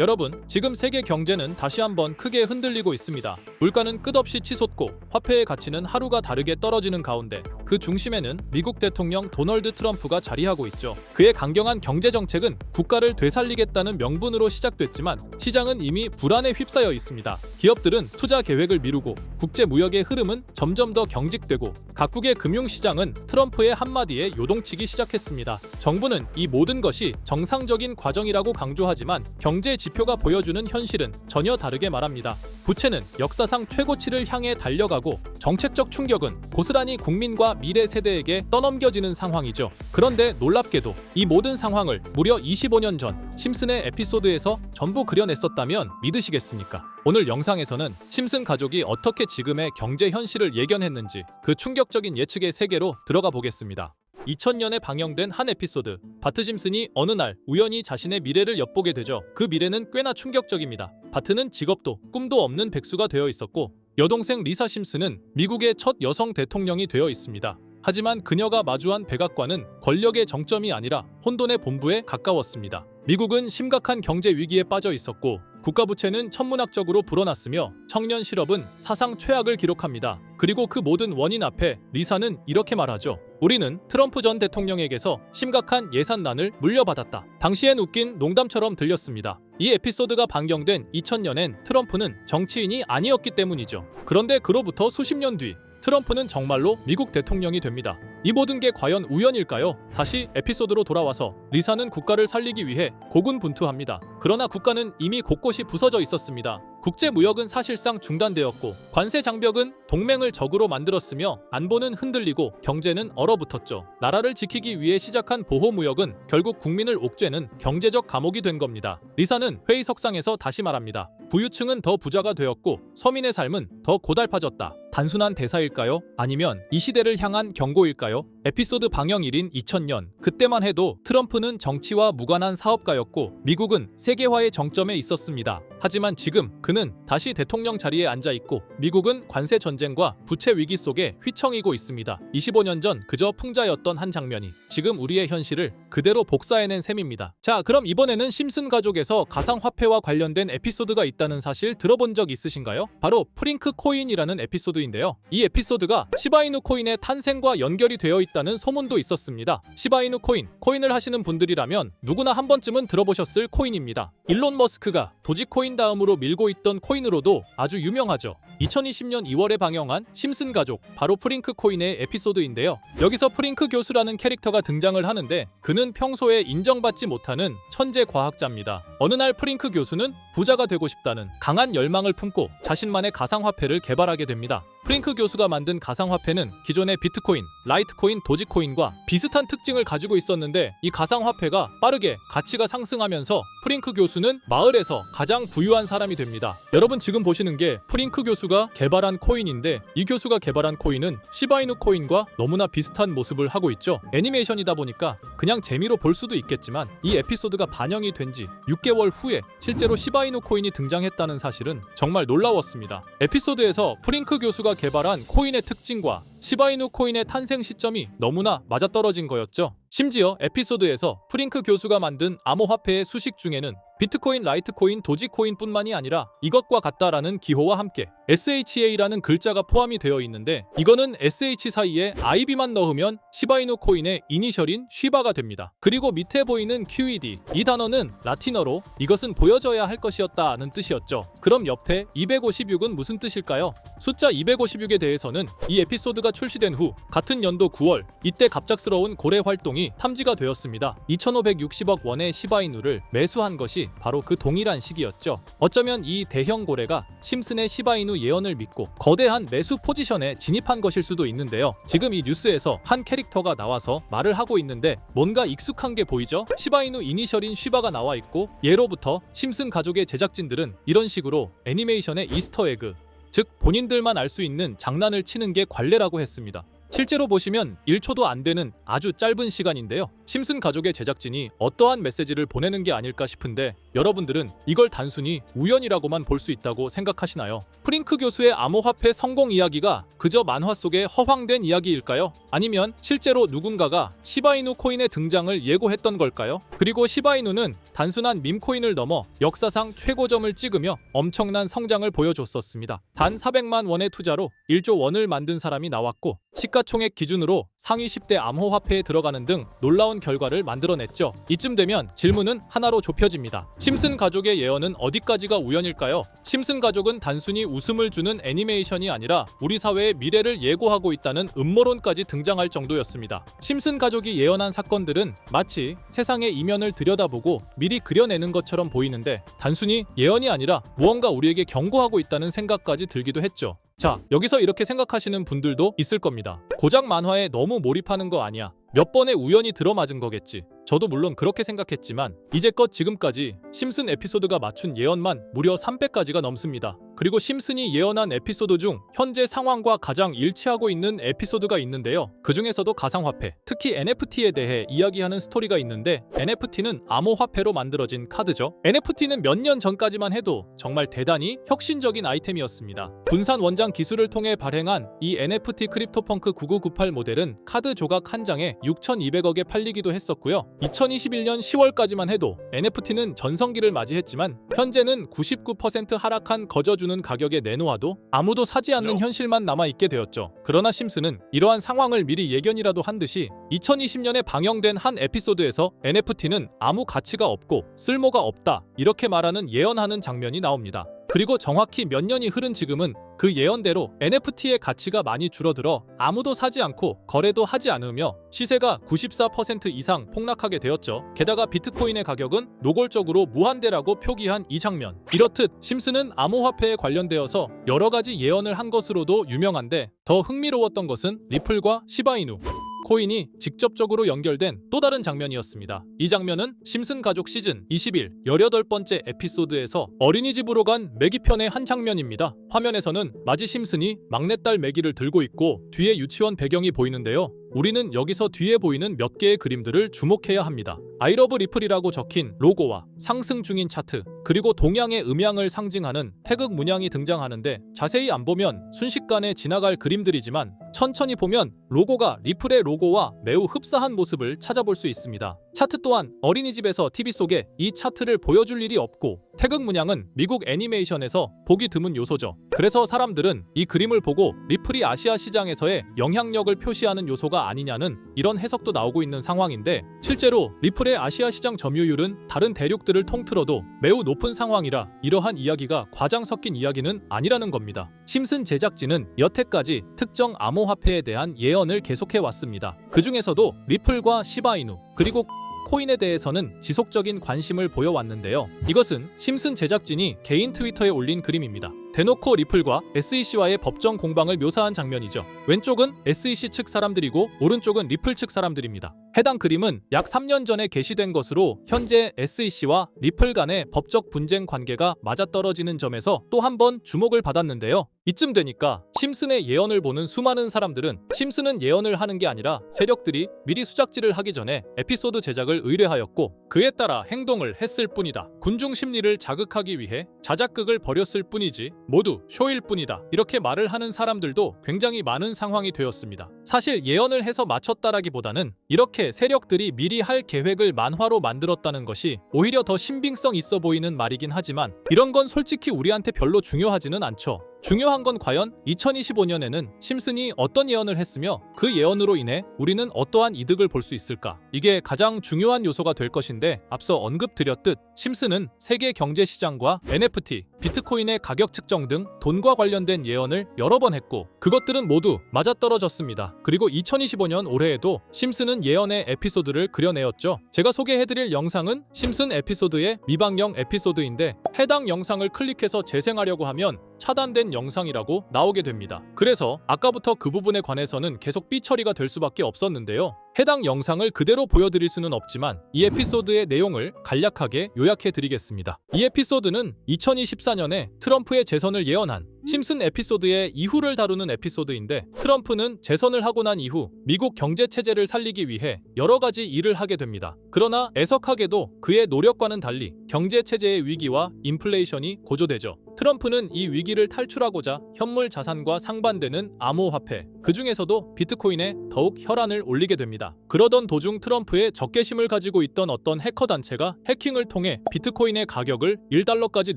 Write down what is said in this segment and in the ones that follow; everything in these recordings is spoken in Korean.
여러분, 지금 세계 경제는 다시 한번 크게 흔들리고 있습니다. 물가는 끝없이 치솟고 화폐의 가치는 하루가 다르게 떨어지는 가운데 그 중심에는 미국 대통령 도널드 트럼프가 자리하고 있죠. 그의 강경한 경제 정책은 국가를 되살리겠다는 명분으로 시작됐지만 시장은 이미 불안에 휩싸여 있습니다. 기업들은 투자 계획을 미루고 국제 무역의 흐름은 점점 더 경직되고 각국의 금융시장은 트럼프의 한마디에 요동치기 시작했습니다. 정부는 이 모든 것이 정상적인 과정이라고 강조하지만 경제 지표가 보여주는 현실은 전혀 다르게 말합니다. 부채는 역사상 최고치를 향해 달려가고 정책적 충격은 고스란히 국민과 미래 세대에게 떠넘겨지는 상황이죠. 그런데 놀랍게도 이 모든 상황을 무려 25년 전 심슨의 에피소드에서 전부 그려냈었다면 믿으시겠습니까? 오늘 영상에서는 심슨 가족이 어떻게 지금의 경제 현실을 예견했는지 그 충격적인 예측의 세계로 들어가 보겠습니다. 2000년에 방영된 한 에피소드, 바트 심슨이 어느 날 우연히 자신의 미래를 엿보게 되죠. 그 미래는 꽤나 충격적입니다. 바트는 직업도 꿈도 없는 백수가 되어 있었고 여동생 리사 심슨은 미국의 첫 여성 대통령이 되어 있습니다. 하지만 그녀가 마주한 백악관은 권력의 정점이 아니라 혼돈의 본부에 가까웠습니다. 미국은 심각한 경제 위기에 빠져 있었고 국가부채는 천문학적으로 불어났으며 청년 실업은 사상 최악을 기록합니다. 그리고 그 모든 원인 앞에 리사는 이렇게 말하죠. 우리는 트럼프 전 대통령에게서 심각한 예산난을 물려받았다. 당시엔 웃긴 농담처럼 들렸습니다. 이 에피소드가 방영된 2000년엔 트럼프는 정치인이 아니었기 때문이죠. 그런데 그로부터 수십 년 뒤 트럼프는 정말로 미국 대통령이 됩니다. 이 모든 게 과연 우연일까요? 다시 에피소드로 돌아와서 리사는 국가를 살리기 위해 고군분투합니다. 그러나 국가는 이미 곳곳이 부서져 있었습니다. 국제 무역은 사실상 중단되었고 관세 장벽은 동맹을 적으로 만들었으며 안보는 흔들리고 경제는 얼어붙었죠. 나라를 지키기 위해 시작한 보호무역은 결국 국민을 옥죄는 경제적 감옥이 된 겁니다. 리사는 회의석상에서 다시 말합니다. 부유층은 더 부자가 되었고 서민의 삶은 더 고달파졌다. 단순한 대사일까요? 아니면 이 시대를 향한 경고일까요? 에피소드 방영일인 2000년, 그때만 해도 트럼프는 정치와 무관한 사업가였고 미국은 세계화의 정점에 있었습니다. 하지만 지금 그는 다시 대통령 자리에 앉아 있고 미국은 관세 전쟁과 부채 위기 속에 휘청이고 있습니다. 25년 전 그저 풍자였던 한 장면이 지금 우리의 현실을 그대로 복사해낸 셈입니다. 자, 그럼 이번에는 심슨 가족에서 가상화폐와 관련된 에피소드가 있다는 사실 들어본 적 있으신가요? 바로 프링크 코인이라는 에피소드인데요. 이 에피소드가 시바이누 코인의 탄생과 연결이 되어 있다는 소문도 있었습니다. 시바이누 코인을 하시는 분들이라면 누구나 한 번쯤은 들어보셨을 코인입니다. 일론 머스크가 도지코인 다음으로 밀고 있던 코인으로도 아주 유명하죠. 2020년 2월에 방영한 심슨 가족, 바로 프링크 코인의 에피소드인데요. 여기서 프링크 교수라는 캐릭터가 등장을 하는데 그는 평소에 인정받지 못하는 천재 과학자입니다. 어느 날 프링크 교수는 부자가 되고 싶다는 강한 열망을 품고 자신만의 가상화폐를 개발하게 됩니다. 프링크 교수가 만든 가상화폐는 기존의 비트코인, 라이트코인, 도지코인과 비슷한 특징을 가지고 있었는데 이 가상화폐가 빠르게 가치가 상승하면서 프링크 교수는 마을에서 가장 부유한 사람이 됩니다. 여러분 지금 보시는 게 프링크 교수가 개발한 코인인데 이 교수가 개발한 코인은 시바이누 코인과 너무나 비슷한 모습을 하고 있죠. 애니메이션이다 보니까 그냥 재미로 볼 수도 있겠지만 이 에피소드가 반영이 된 지 6개월 후에 실제로 시바이누 코인이 등장했다는 사실은 정말 놀라웠습니다. 에피소드에서 프링크 교수가 개발한 코인의 특징과 시바이누 코인의 탄생 시점이 너무나 맞아떨어진 거였죠. 심지어 에피소드에서 프링크 교수가 만든 암호화폐의 수식 중에는 비트코인, 라이트코인, 도지코인뿐만이 아니라 이것과 같다라는 기호와 함께 SHA라는 글자가 포함이 되어 있는데 이거는 SH 사이에 IB만 넣으면 시바이누 코인의 이니셜인 쉬바가 됩니다. 그리고 밑에 보이는 QED, 이 단어는 라틴어로 이것은 보여져야 할 것이었다는 뜻이었죠. 그럼 옆에 256은 무슨 뜻일까요? 숫자 256에 대해서는 이 에피소드가 출시된 후 같은 연도 9월 이때 갑작스러운 고래 활동이 탐지가 되었습니다. 2560억 원의 시바이누를 매수한 것이 바로 그 동일한 시기였죠. 어쩌면 이 대형 고래가 심슨의 시바이누 예언을 믿고 거대한 매수 포지션에 진입한 것일 수도 있는데요. 지금 이 뉴스에서 한 캐릭터가 나와서 말을 하고 있는데 뭔가 익숙한 게 보이죠? 시바이누 이니셜인 쉬바가 나와 있고 예로부터 심슨 가족의 제작진들은 이런 식으로 애니메이션의 이스터에그, 즉 본인들만 알 수 있는 장난을 치는 게 관례라고 했습니다. 실제로 보시면 1초도 안 되는 아주 짧은 시간인데요. 심슨 가족의 제작진이 어떠한 메시지를 보내는 게 아닐까 싶은데 여러분들은 이걸 단순히 우연이라고만 볼 수 있다고 생각하시나요? 프링크 교수의 암호화폐 성공 이야기가 그저 만화 속의 허황된 이야기일까요? 아니면 실제로 누군가가 시바이누 코인의 등장을 예고했던 걸까요? 그리고 시바이누는 단순한 밈코인을 넘어 역사상 최고점을 찍으며 엄청난 성장을 보여줬었습니다. 단 400만 원의 투자로 1조 원을 만든 사람이 나왔고 시가총액 기준으로 상위 10대 암호화폐에 들어가는 등 놀라운 결과를 만들어냈죠. 이쯤 되면 질문은 하나로 좁혀집니다. 심슨 가족의 예언은 어디까지가 우연일까요? 심슨 가족은 단순히 웃음을 주는 애니메이션이 아니라 우리 사회의 미래를 예고하고 있다는 음모론까지 등장할 정도였습니다. 심슨 가족이 예언한 사건들은 마치 세상의 이면을 들여다보고 미리 그려내는 것처럼 보이는데 단순히 예언이 아니라 무언가 우리에게 경고하고 있다는 생각까지 들기도 했죠. 자, 여기서 이렇게 생각하시는 분들도 있을 겁니다. 고작 만화에 너무 몰입하는 거 아니야. 몇 번의 우연이 들어맞은 거겠지. 저도 물론 그렇게 생각했지만 이제껏 지금까지 심슨 에피소드가 맞춘 예언만 무려 300가지가 넘습니다. 그리고 심슨이 예언한 에피소드 중 현재 상황과 가장 일치하고 있는 에피소드가 있는데요. 그 중에서도 가상화폐, 특히 NFT에 대해 이야기하는 스토리가 있는데 NFT는 암호화폐로 만들어진 카드죠. NFT는 몇 년 전까지만 해도 정말 대단히 혁신적인 아이템이었습니다. 분산 원장 기술을 통해 발행한 이 NFT 크립토펑크 9998 모델은 카드 조각 한 장에 6,200억에 팔리기도 했었고요. 2021년 10월까지만 해도 NFT는 전성기를 맞이했지만 현재는 99% 하락한 거저주는 가격에 내놓아도 아무도 사지 않는 현실만 남아있게 되었죠. 그러나 심슨은 이러한 상황을 미리 예견이라도 한 듯이 2020년에 방영된 한 에피소드에서 NFT는 아무 가치가 없고 쓸모가 없다 이렇게 말하는 예언하는 장면이 나옵니다. 그리고 정확히 몇 년이 흐른 지금은 그 예언대로 NFT의 가치가 많이 줄어들어 아무도 사지 않고 거래도 하지 않으며 시세가 94% 이상 폭락하게 되었죠. 게다가 비트코인의 가격은 노골적으로 무한대라고 표기한 이 장면. 이렇듯 심슨은 암호화폐에 관련되어서 여러 가지 예언을 한 것으로도 유명한데 더 흥미로웠던 것은 리플과 시바이누 코인이 직접적으로 연결된 또 다른 장면이었습니다. 이 장면은 심슨 가족 시즌 21 18번째 에피소드에서 어린이집으로 간 매기 편의 한 장면입니다. 화면에서는 마지 심슨이 막내딸 매기를 들고 있고 뒤에 유치원 배경이 보이는데요. 우리는 여기서 뒤에 보이는 몇 개의 그림들을 주목해야 합니다. I love 리플이라고 적힌 로고와 상승 중인 차트, 그리고 동양의 음양을 상징하는 태극 문양이 등장하는데 자세히 안 보면 순식간에 지나갈 그림들이지만 천천히 보면 로고가 리플의 로고와 매우 흡사한 모습을 찾아볼 수 있습니다. 차트 또한 어린이집에서 TV 속에 이 차트를 보여줄 일이 없고 태극 문양은 미국 애니메이션에서 보기 드문 요소죠. 그래서 사람들은 이 그림을 보고 리플이 아시아 시장에서의 영향력을 표시하는 요소가 아니냐는 이런 해석도 나오고 있는 상황인데 실제로 리플의 아시아 시장 점유율은 다른 대륙들을 통틀어도 매우 높은 상황이라 이러한 이야기가 과장 섞인 이야기는 아니라는 겁니다. 심슨 제작진은 여태까지 특정 암호화폐에 대한 예언을 계속해 왔습니다. 그 중에서도 리플과 시바이누 그리고 코인에 대해서는 지속적인 관심을 보여왔는데요. 이것은 심슨 제작진이 개인 트위터에 올린 그림입니다. 대놓고 리플과 SEC와의 법정 공방을 묘사한 장면이죠. 왼쪽은 SEC 측 사람들이고 오른쪽은 리플 측 사람들입니다. 해당 그림은 약 3년 전에 게시된 것으로 현재 SEC와 리플 간의 법적 분쟁 관계가 맞아떨어지는 점에서 또 한 번 주목을 받았는데요. 이쯤 되니까 심슨의 예언을 보는 수많은 사람들은 심슨은 예언을 하는 게 아니라 세력들이 미리 수작질을 하기 전에 에피소드 제작을 의뢰하였고 그에 따라 행동을 했을 뿐이다. 군중 심리를 자극하기 위해 자작극을 벌였을 뿐이지 모두 쇼일 뿐이다. 이렇게 말을 하는 사람들도 굉장히 많은 상황이 되었습니다. 사실 예언을 해서 맞췄다라기보다는 이렇게 세력들이 미리 할 계획을 만화로 만들었다는 것이 오히려 더 신빙성 있어 보이는 말이긴 하지만 이런 건 솔직히 우리한테 별로 중요하지는 않죠. 중요한 건 과연 2025년에는 심슨이 어떤 예언을 했으며 그 예언으로 인해 우리는 어떠한 이득을 볼 수 있을까? 이게 가장 중요한 요소가 될 것인데 앞서 언급드렸듯 심슨은 세계 경제 시장과 NFT, 비트코인의 가격 측정 등 돈과 관련된 예언을 여러 번 했고 그것들은 모두 맞아떨어졌습니다. 그리고 2025년 올해에도 심슨은 예언의 에피소드를 그려내었죠. 제가 소개해드릴 영상은 심슨 에피소드의 미방영 에피소드인데 해당 영상을 클릭해서 재생하려고 하면 차단된 영상이라고 나오게 됩니다. 그래서 아까부터 그 부분에 관해서는 계속 삐처리가 될 수밖에 없었는데요. 해당 영상을 그대로 보여드릴 수는 없지만 이 에피소드의 내용을 간략하게 요약해드리겠습니다. 이 에피소드는 2024년에 트럼프의 재선을 예언한 심슨 에피소드의 이후를 다루는 에피소드인데, 트럼프는 재선을 하고 난 이후 미국 경제 체제를 살리기 위해 여러 가지 일을 하게 됩니다. 그러나 애석하게도 그의 노력과는 달리 경제 체제의 위기와 인플레이션이 고조되죠. 트럼프는 이 위기를 탈출하고자 현물 자산과 상반되는 암호화폐, 그 중에서도 비트코인에 더욱 혈안을 올리게 됩니다. 그러던 도중 트럼프의 적개심을 가지고 있던 어떤 해커 단체가 해킹을 통해 비트코인의 가격을 1달러까지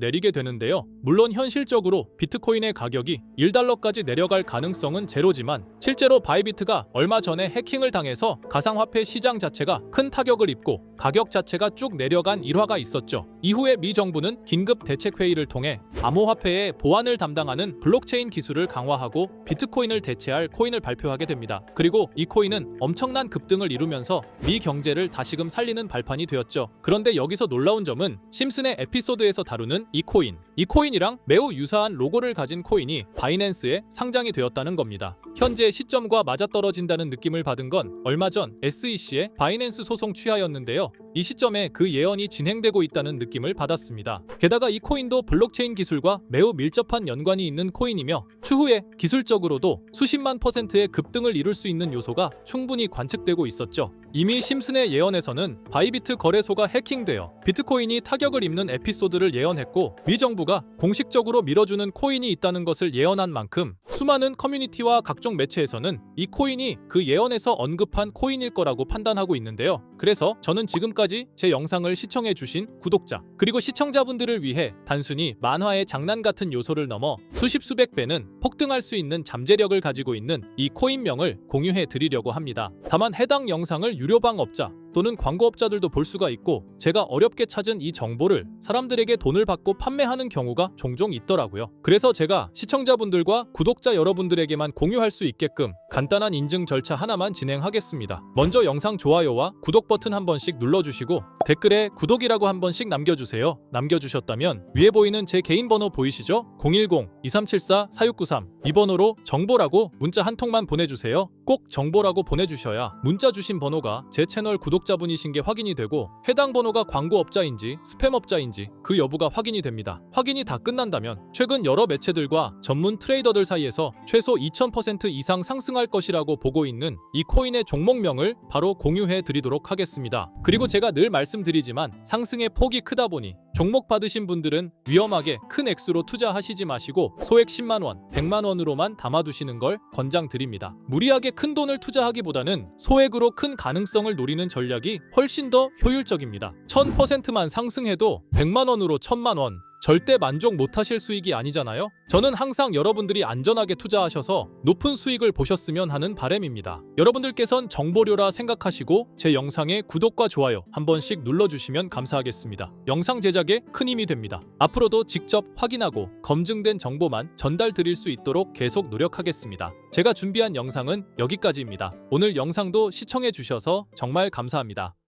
내리게 되는데요. 물론 현실적으로 비트코인의 가격이 1달러까지 내려갈 가능성은 제로지만, 실제로 바이비트가 얼마 전에 해킹을 당해서 가상화폐 시장 자체가 큰 타격을 입고 가격 자체가 쭉 내려간 일화가 있었죠. 이후에 미 정부는 긴급 대책회의를 통해 암호화폐의 보안을 담당하는 블록체인 기술을 강화하고 비트코인을 대체할 코인을 발표하게 됩니다. 그리고 이 코인은 엄청난 급등을 이루면서 미 경제를 다시금 살리는 발판이 되었죠. 그런데 여기서 놀라운 점은 심슨의 에피소드에서 다루는 이 코인이랑 매우 유사한 로고를 가진 코인이 바이낸스에 상장이 되었다는 겁니다. 현재 시점과 맞아떨어진다는 느낌을 받은 건 얼마 전 SEC의 바이낸스 소송 취하였는데요. 이 시점에 그 예언이 진행되고 있다는 느낌을 받았습니다. 게다가 이 코인도 블록체인 기술과 매우 밀접한 연관이 있는 코인이며, 추후에 기술적으로도 수십만 %의 급등을 이룰 수 있는 요소가 충분히 관측되고 있었죠. 이미 심슨의 예언에서는 바이비트 거래소가 해킹되어 비트코인이 타격을 입는 에피소드를 예언했고, 미 정부가 공식적으로 밀어주는 코인이 있다는 것을 예언한 만큼 수많은 커뮤니티와 각종 매체에서는 이 코인이 그 예언에서 언급한 코인일 거라고 판단하고 있는데요. 그래서 저는 지금까지 제 영상을 시청해주신 구독자 그리고 시청자분들을 위해 단순히 만화의 장난 같은 요소를 넘어 수십 수백 배는 폭등할 수 있는 잠재력을 가지고 있는 이 코인명을 공유해 드리려고 합니다. 다만 해당 영상을 유료방업자 또는 광고업자들도 볼 수가 있고, 제가 어렵게 찾은 이 정보를 사람들에게 돈을 받고 판매하는 경우가 종종 있더라고요. 그래서 제가 시청자분들과 구독자 여러분들에게만 공유할 수 있게끔 간단한 인증 절차 하나만 진행하겠습니다. 먼저 영상 좋아요와 구독 버튼 한 번씩 눌러주시고 댓글에 구독이라고 한 번씩 남겨주세요. 남겨주셨다면 위에 보이는 제 개인 번호 보이시죠? 010-2374-4693 이 번호로 정보라고 문자 한 통만 보내주세요. 꼭 정보라고 보내주셔야 문자 주신 번호가 제 채널 구독자분이신 게 확인이 되고, 해당 번호가 광고업자인지 스팸업자인지 그 여부가 확인이 됩니다. 확인이 다 끝난다면 최근 여러 매체들과 전문 트레이더들 사이에서 최소 2000% 이상 상승할 것이라고 보고 있는 이 코인의 종목명을 바로 공유해 드리도록 하겠습니다. 그리고 제가 늘 말씀드리지만 상승의 폭이 크다 보니 종목 받으신 분들은 위험하게 큰 액수로 투자하시지 마시고 소액 10만원, 100만원으로만 담아두시는 걸 권장드립니다. 무리하게 큰 돈을 투자하기보다는 소액으로 큰 가능성을 노리는 전략이 훨씬 더 효율적입니다. 1000%만 상승해도 100만원으로 1000만원, 절대 만족 못하실 수익이 아니잖아요. 저는 항상 여러분들이 안전하게 투자하셔서 높은 수익을 보셨으면 하는 바람입니다. 여러분들께선 정보료라 생각하시고 제 영상에 구독과 좋아요 한 번씩 눌러주시면 감사하겠습니다. 영상 제작에 큰 힘이 됩니다. 앞으로도 직접 확인하고 검증된 정보만 전달 드릴 수 있도록 계속 노력하겠습니다. 제가 준비한 영상은 여기까지입니다. 오늘 영상도 시청해 주셔서 정말 감사합니다.